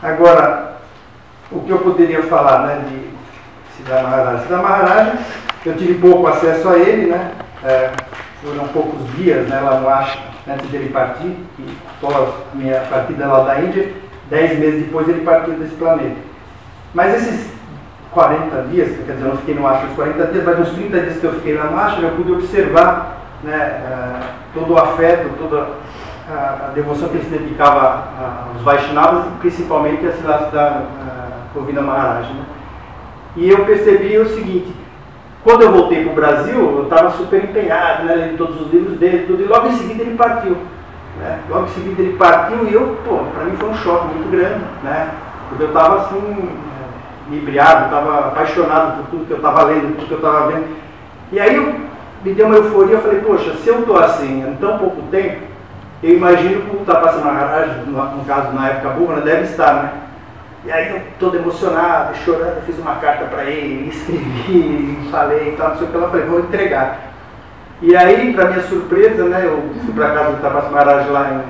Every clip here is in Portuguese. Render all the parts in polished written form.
Agora, o que eu poderia falar, né, de Siddhar Maharaj? Siddhar Maharaj, eu tive pouco acesso a ele, né? Foram poucos dias, né, lá no Ashram, antes dele partir, e após a minha partida lá da Índia, 10 meses depois ele partiu desse planeta. Mas esses 40 dias, quer dizer, eu não fiquei no Ashram os 40 dias, mas uns 30 dias que eu fiquei lá no Ashram, eu pude observar, né, todo o afeto, toda a devoção que ele se dedicava aos Vaishnavas, principalmente a Siddhar Govinda Maharaj, né? E eu percebi o seguinte: quando eu voltei para o Brasil, eu estava super empenhado, né, lendo todos os livros dele, tudo, e logo em seguida ele partiu. Né? Logo em seguida ele partiu e eu, para mim foi um choque muito grande, né? Porque eu estava assim, inebriado, estava apaixonado por tudo que eu estava lendo, por tudo que eu estava vendo. E aí me deu uma euforia, eu falei, poxa, se eu estou assim em tão pouco tempo, eu imagino que o Tapas Maharaj, no caso na época Bhuvana, deve estar, né? E aí eu todo emocionado, chorando, fiz uma carta para ele, escrevi, falei e tal, não sei o que, ela falei, vou entregar. E aí, para minha surpresa, né, eu fui para casa do Tapas Maharaj lá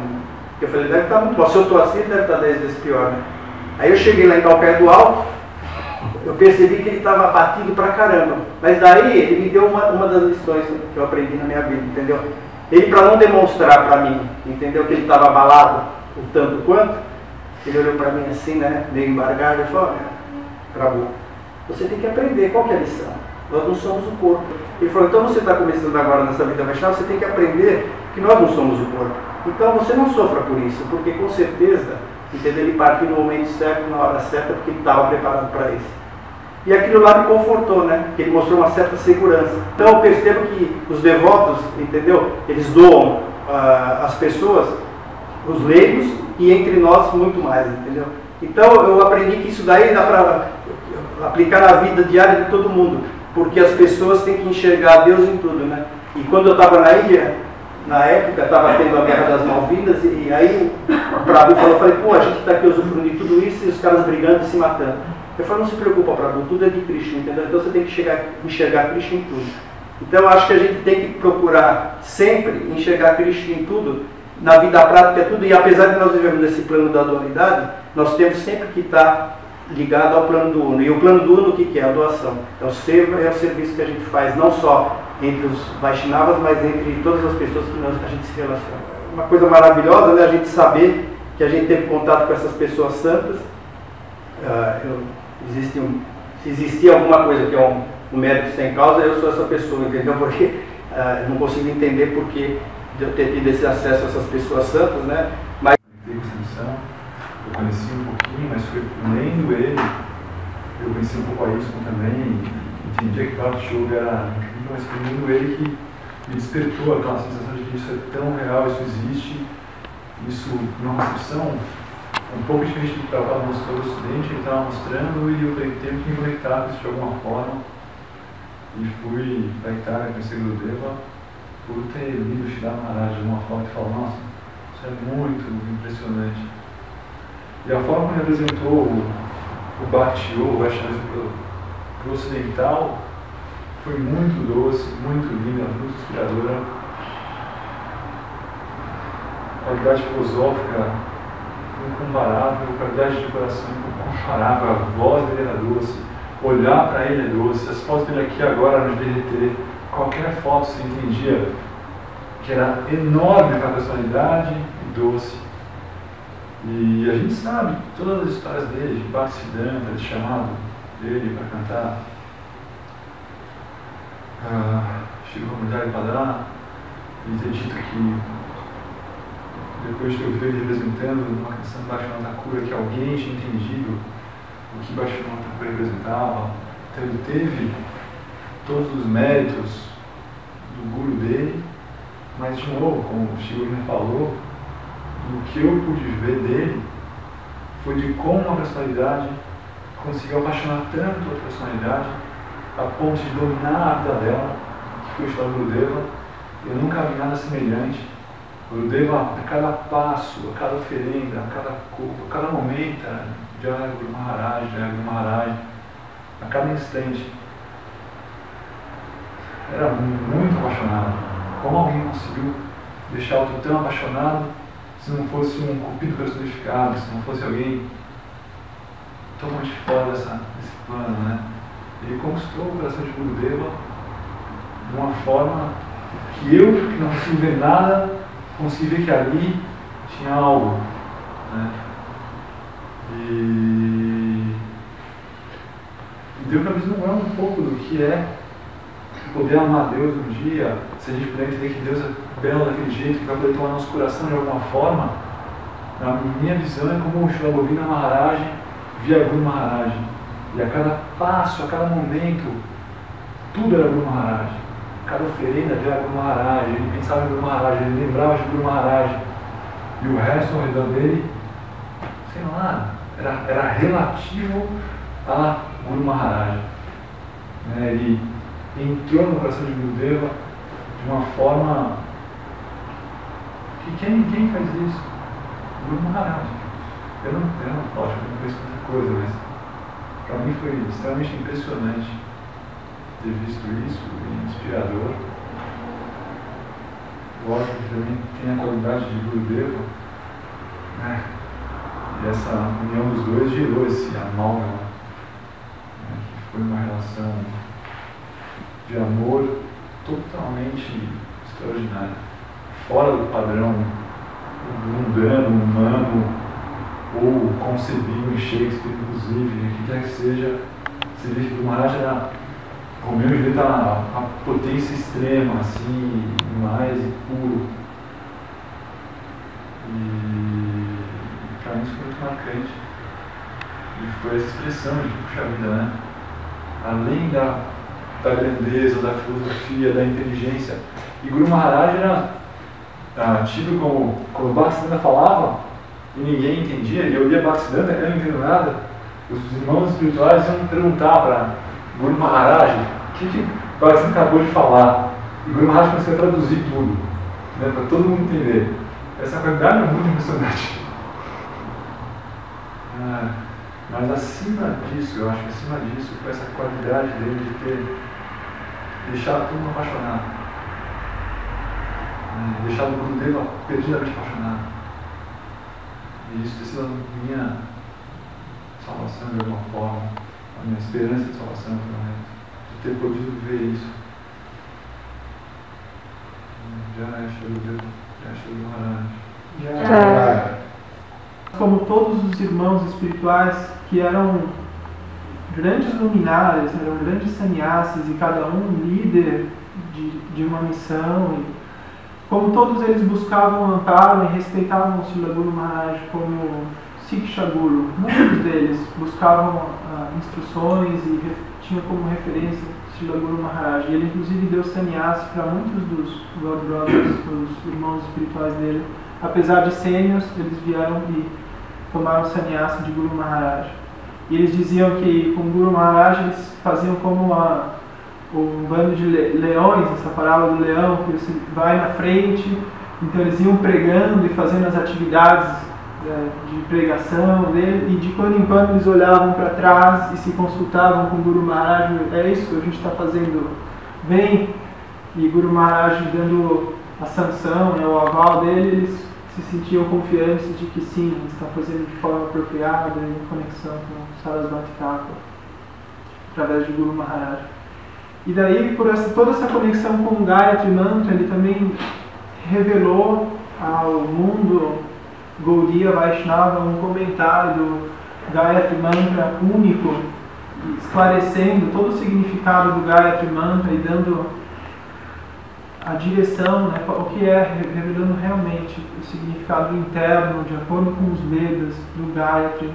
eu falei, deve estar muito bom, se eu estou assim, deve estar 10 vezes pior, né? Aí eu cheguei lá em Calcaia do Alto, eu percebi que ele estava batido pra caramba, mas daí ele me deu uma das lições que eu aprendi na minha vida, entendeu? Ele, para não demonstrar para mim, entendeu, que ele estava abalado o tanto quanto, ele olhou para mim assim, né, meio embargado, e falou, Prabhu, você tem que aprender, qual que é a lição? Nós não somos o corpo. Ele falou, então você está começando agora nessa vida Vaishnava, você tem que aprender que nós não somos o corpo. Então você não sofra por isso, porque com certeza, entendeu, ele partiu no momento certo, na hora certa, porque ele estava preparado para isso. E aquilo lá me confortou, né? Porque ele mostrou uma certa segurança. Então eu percebo que os devotos, entendeu? Eles doam as pessoas, os leigos, e entre nós muito mais, entendeu? Então eu aprendi que isso daí dá para aplicar na vida diária de todo mundo, porque as pessoas têm que enxergar Deus em tudo, né? E quando eu estava na Índia, na época, estava tendo a Guerra das Malvinas, e aí o Prabhu falou, eu falei, pô, a gente está aqui usufruindo de tudo isso e os caras brigando e se matando. Eu falei, não se preocupa, Prabhu, tudo é de Krishna, entendeu? Então você tem que enxergar Krishna em tudo. Então eu acho que a gente tem que procurar sempre enxergar Krishna em tudo, na vida prática, tudo, e apesar de nós vivermos nesse plano da dualidade, nós temos sempre que estar ligado ao plano do Uno. E o plano do Uno, o que é? A doação. Então, é o serviço que a gente faz, não só entre os Vaishnavas, mas entre todas as pessoas que a gente se relaciona. Uma coisa maravilhosa, né? A gente saber que a gente teve contato com essas pessoas santas. Se existia alguma coisa que é um mérito sem causa, eu sou essa pessoa, entendeu? Porque eu não consigo entender porque de eu ter tido esse acesso a essas pessoas santas, né? Mas eu conheci um pouquinho, mas foi lendo ele, eu conheci um pouco a isso também, e entendia que Bhakti Yoga era incrível, mas foi lendo ele que me despertou aquela sensação de que isso é tão real, isso existe, isso numa recepção um pouco diferente do que o Prabhupada mostrou no Ocidente, ele estava mostrando, e eu tenho que me conectar com isso de alguma forma, e fui para a Itália conhecer o Gurudeva, por ter lido o Siddhar Maharaj de uma forma que falou, nossa, isso é muito impressionante. E a forma como ele apresentou o Bhakti Yoga, o Vaishnavismo para o ocidental, foi muito doce, muito linda, muito inspiradora. Qualidade filosófica incomparável, qualidade de coração incomparável, a voz dele era doce, olhar para ele é doce, as fotos dele aqui agora no DRT, qualquer foto se entendia que era enorme a personalidade e doce. E a gente sabe todas as histórias dele, de Bhaktisiddhanta, de chamado dele para cantar Shri Ramachandra Padá, e ter dito que depois de eu ver ele representando uma canção de Bhaktivinoda Thakur, que alguém tinha entendido o que Bhaktivinoda Thakur representava. Então ele teve todos os méritos do guru dele, mas de novo, como o Shri me falou, o que eu pude ver dele foi de como uma personalidade conseguiu apaixonar tanto a personalidade a ponto de dominar a vida dela, que foi o Shri Gurudeva. Eu nunca vi nada semelhante. Gurudeva, a cada passo, a cada oferenda, a cada corpo, a cada momento, Jai Guru Maharaj, Jai Guru Maharaj, a cada instante, era muito apaixonado. Como alguém conseguiu deixar outro tão apaixonado se não fosse um cupido personificado, se não fosse alguém totalmente fora desse plano, né? Ele conquistou o coração de Gurudeva de uma forma que eu, que não consigo ver nada, consegui ver que ali tinha algo, né? E deu para vislumbrar um pouco do que é poder amar Deus um dia, se a gente puder entender que Deus é belo daquele jeito, que vai poder tomar nosso coração de alguma forma. A minha visão é como o Srila Govindra Maharaj via Guru Maharaj. E a cada passo, a cada momento, tudo era Guru Maharaj. Cada oferenda era Guru Maharaj, ele pensava em Guru Maharaj, ele lembrava de Guru Maharaj. E o resto ao redor dele, sei lá, era relativo a Guru Maharaj. Ele entrou no coração de Gurudeva de uma forma que ninguém faz isso. Guru Maharaj. Eu não penso muita coisa, mas para mim foi extremamente impressionante ter visto isso, e inspirador. Lógico que também tem a qualidade de Gurudeva, né? E essa união dos dois gerou esse amálgama, né? Que foi uma relação de amor totalmente extraordinária, fora do padrão mundano, humano, ou concebível em Shakespeare, inclusive, o que quer que seja. Você vê que o Maharaj era, Romeu e Julieta, a potência extrema, assim, mais e puro. E para mim isso foi muito marcante. E foi essa expressão de, puxa vida, né? Além da grandeza, da filosofia, da inteligência. E Guru Maharaj era tido como, quando o Bhaktisiddhanta falava e ninguém entendia, e eu lia Bhaktisiddhanta, eu não entendo nada, os irmãos espirituais iam perguntar para Guru Maharaj o que Bhaktisiddhanta acabou de falar. E Guru Maharaj começou a traduzir tudo, né, para todo mundo entender. Essa qualidade é muito impressionante. Mas acima disso, eu acho que acima disso foi essa qualidade dele de ter deixado todo mundo apaixonado, deixado o Gurudeva perdidamente apaixonado. E isso ter sido a minha salvação de alguma forma, a minha esperança de salvação, de ter podido ver isso. Já é Gurudeva, já é Maharaj. Como todos os irmãos espirituais que eram grandes luminares, eram grandes sannyasis e cada um líder de uma missão, e como todos eles buscavam amparo e respeitavam o Srila Guru Maharaj como Siksha Guru, muitos deles buscavam instruções e tinham como referência Srila Guru Maharaj. E ele inclusive deu sannyasi para muitos dos God Brothers, os irmãos espirituais dele. Apesar de sênios, eles vieram e tomaram o sannyasi de Guru Maharaj. E eles diziam que com Guru Maharaj eles faziam como um bando de leões, essa parábola do leão, que você vai na frente, então eles iam pregando e fazendo as atividades de pregação dele, e de quando em quando eles olhavam para trás e se consultavam com Guru Maharaj, é isso que a gente está fazendo bem, e Guru Maharaj dando a sanção, o aval dele, eles se sentiam confiantes de que sim, eles estão fazendo de forma apropriada, em conexão com Sarasvati Thakur, através de Guru Maharaj. E daí, por toda essa conexão com o Gayatri Mantra, ele também revelou ao mundo Gaudiya Vaishnava um comentário do Gayatri Mantra único, esclarecendo todo o significado do Gayatri Mantra e dando a direção, né, o que é, revelando realmente o significado interno, de acordo com os Vedas, do Gayatri,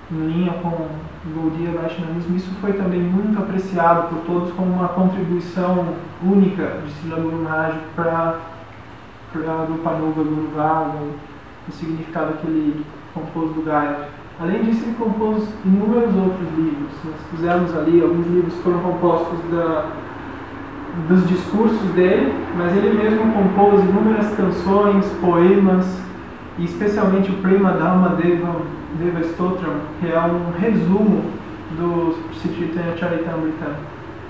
em linha com o Gaudiya Vaishnavismo. Isso foi também muito apreciado por todos como uma contribuição única de Srila Guru Maharaj para Rupanuga Guru Varga, o significado que ele compôs do Gayatri. Além disso, ele compôs inúmeros outros livros. Nós fizemos ali, alguns livros foram compostos dos discursos dele, mas ele mesmo compôs inúmeras canções, poemas, e especialmente o Prema Dhamma Deva Stotram, que é um resumo do Sri Chaitanya Charitamrita.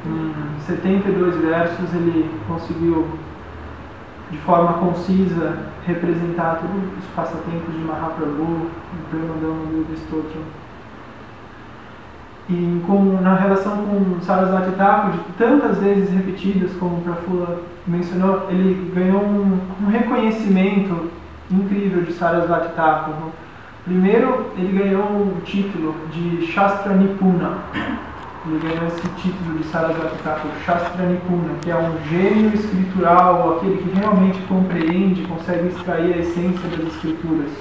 Em 72 versos ele conseguiu de forma concisa, representar todos os passatempos de Mahaprabhu, o Premadama do Stotram. E na relação com Sarasvati Thakur, de tantas vezes repetidas, como o Prafula mencionou, ele ganhou um reconhecimento incrível de Sarasvati Thakur. Primeiro, ele ganhou o título de Shastra Nipuna. Ele ganhou esse título de Sarasvati Thakur, Shastra Nipuna, que é um gênio escritural, aquele que realmente compreende, consegue extrair a essência das escrituras.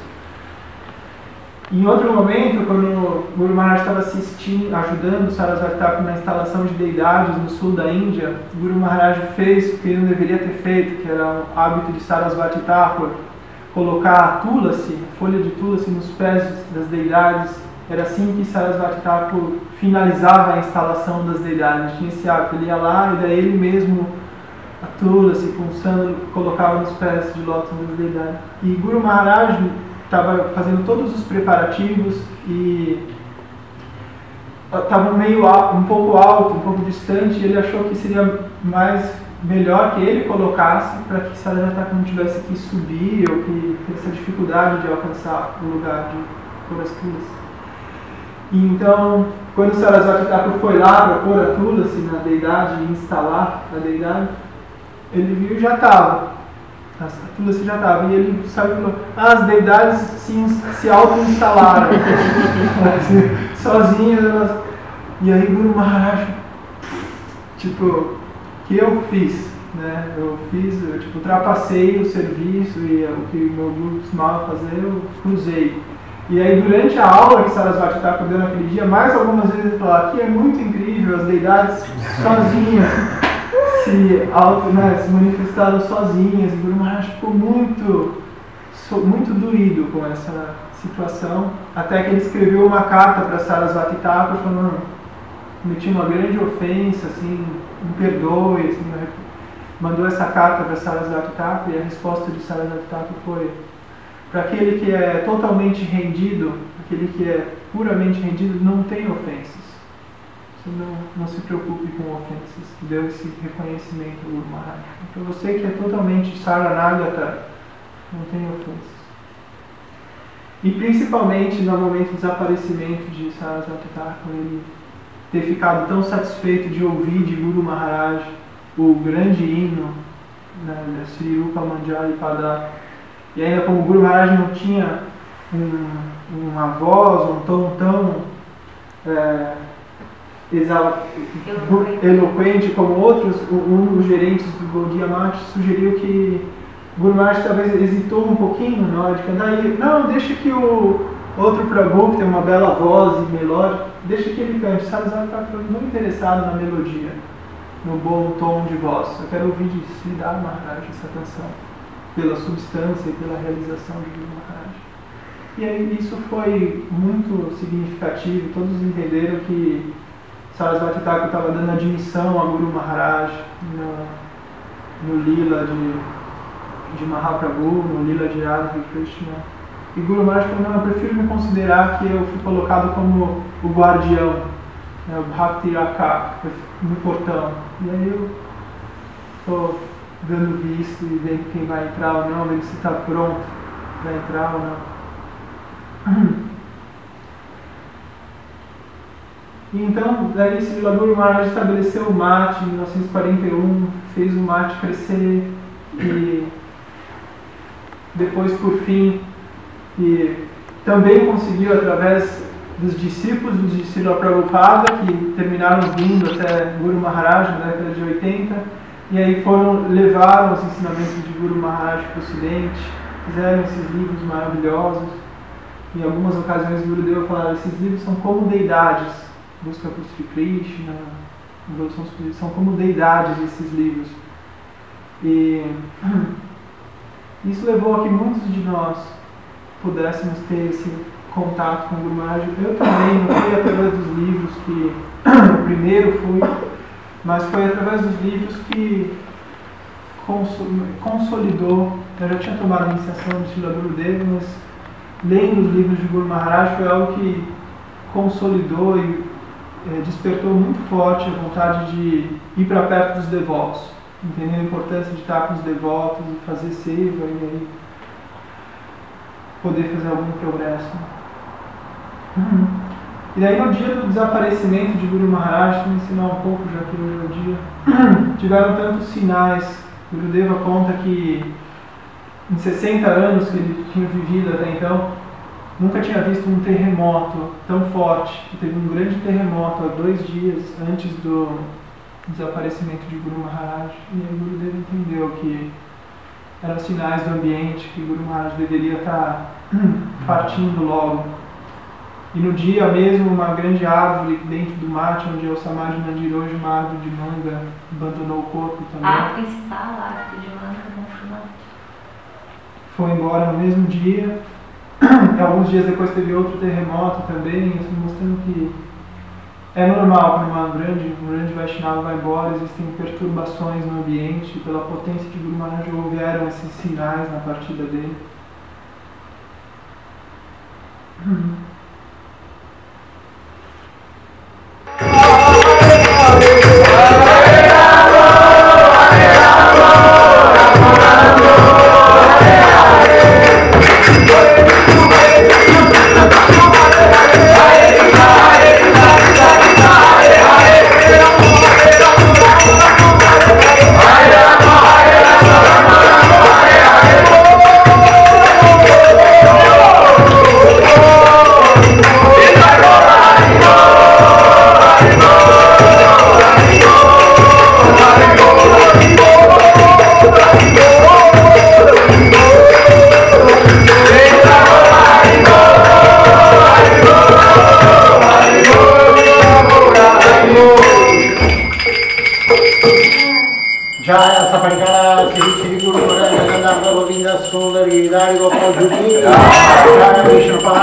Em outro momento, quando o Guru Maharaj estava ajudando Sarasvati Thakur na instalação de deidades no sul da Índia, o Guru Maharaj fez o que ele não deveria ter feito, que era o hábito de Sarasvati Thakur, colocar a tulasi, a folha de tulasi nos pés das deidades. Era assim que Sarasvati Thakur finalizava a instalação das deidades. Tinha esse hábito, ele ia lá e daí ele mesmo, a tulasi, com o sândalo, colocava nos pés de lótus das deidades. E Guru Maharaj estava fazendo todos os preparativos e estava um pouco alto, um pouco distante, e ele achou que seria melhor que ele colocasse para que Sarasvati Thakur não tivesse que subir ou que tivesse dificuldade de alcançar o lugar de pôr as tulasi. E então, quando Sarasvati Thakur foi lá para pôr a tulasi na deidade e instalar a deidade, ele viu e já estava. A tulasi já estava. E ele saiu e falou: as deidades se auto-instalaram. Sozinhas. E aí Guru Maharaj, o que eu fiz? Né? Eu ultrapassei o serviço e o que o meu Guru costumava fazer, eu cruzei. E aí, durante a aula que Sarasvati Thakur deu naquele dia, mais algumas vezes ele falou: aqui é muito incrível, as deidades sozinhas se manifestaram sozinhas. E Guru Maharaj ficou muito doído com essa situação, até que ele escreveu uma carta para Sarasvati Thakur falando: cometi uma grande ofensa, assim, me perdoe, assim, mandou essa carta para Sarasvati Thakur, e a resposta de Sarasvati Thakur foi: para aquele que é totalmente rendido, aquele que é puramente rendido, não tem ofensas. Você não se preocupe com ofensas. Deu esse reconhecimento ao Guru Maharaj. Para você que é totalmente Saranagata, não tem ofensas. E principalmente no momento do desaparecimento de Sarasvati Thakur, ele ter ficado tão satisfeito de ouvir de Guru Maharaj o grande hino, né, Sri Rupa Manjari Pada. E ainda como o Guru Maharaj não tinha uma voz, um tom tão eloquente como outros, um dos gerentes do Gaudiya Math sugeriu que o Guru Maharaj talvez hesitou um pouquinho na hora de cantar. Não, deixa que o outro Prabhu, que tem uma bela voz e melódica, deixa que ele cante. Sarasvati Thakur muito interessado na melodia, no bom tom de voz. Eu quero ouvir de Sridhar Maharaj essa canção, pela substância e pela realização de Guru Maharaj. E aí isso foi muito significativo. Todos entenderam que Sarasvati Thakur estava dando admissão a Guru Maharaj no Lila de Mahaprabhu, no Lila de Radha Krishna. E Guru Maharaj falou: não, eu prefiro me considerar que eu fui colocado como o guardião, né, o Bhakti Raka, no portão. E aí eu estou dando visto e vendo quem vai entrar ou não, vendo se está pronto para entrar ou não. E então, daí Srila Guru Maharaj estabeleceu o MAT em 1941, fez o MAT crescer e depois, por fim, e também conseguiu, através dos discípulos de Srila Prabhupada, que terminaram vindo até Guru Maharaj na década de 80, e aí levaram os ensinamentos de Guru Maharaj para o Ocidente, fizeram esses livros maravilhosos. Em algumas ocasiões o Gurudeva falava: esses livros são como deidades, busca por Sri Krishna, são como deidades esses livros. E isso levou a que muitos de nós pudéssemos ter esse contato com o Guru Maharaj. Eu também não foi através dos livros que o primeiro fui, mas foi através dos livros que consolidou. Eu já tinha tomado a iniciação de Srila Gurudeva, mas lendo os livros de Guru Maharaj foi algo que consolidou e despertou muito forte a vontade de ir para perto dos devotos. entendendo a importância de estar com os devotos e fazer seiva e aí poder fazer algum progresso. E daí no dia do desaparecimento de Guru Maharaj, vou ensinar um pouco, já que hoje é o dia, tiveram tantos sinais. Gurudeva conta que em 60 anos que ele tinha vivido até então, nunca tinha visto um terremoto tão forte. Teve um grande terremoto há 2 dias antes do desaparecimento de Guru Maharaj. E aí Gurudeva entendeu que eram sinais do ambiente, que Guru Maharaj deveria estar partindo logo. E no dia mesmo, uma grande árvore dentro do mate, onde é o Samadhi Mandir hoje, uma árvore de manga, abandonou o corpo também. A principal árvore de manga no mate. Foi embora no mesmo dia. Alguns dias depois teve outro terremoto também, assim, mostrando que é normal quando um grande Vaishnava vai embora, existem perturbações no ambiente, pela potência de Guru Maharaj houveram esses sinais na partida dele.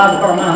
Agora,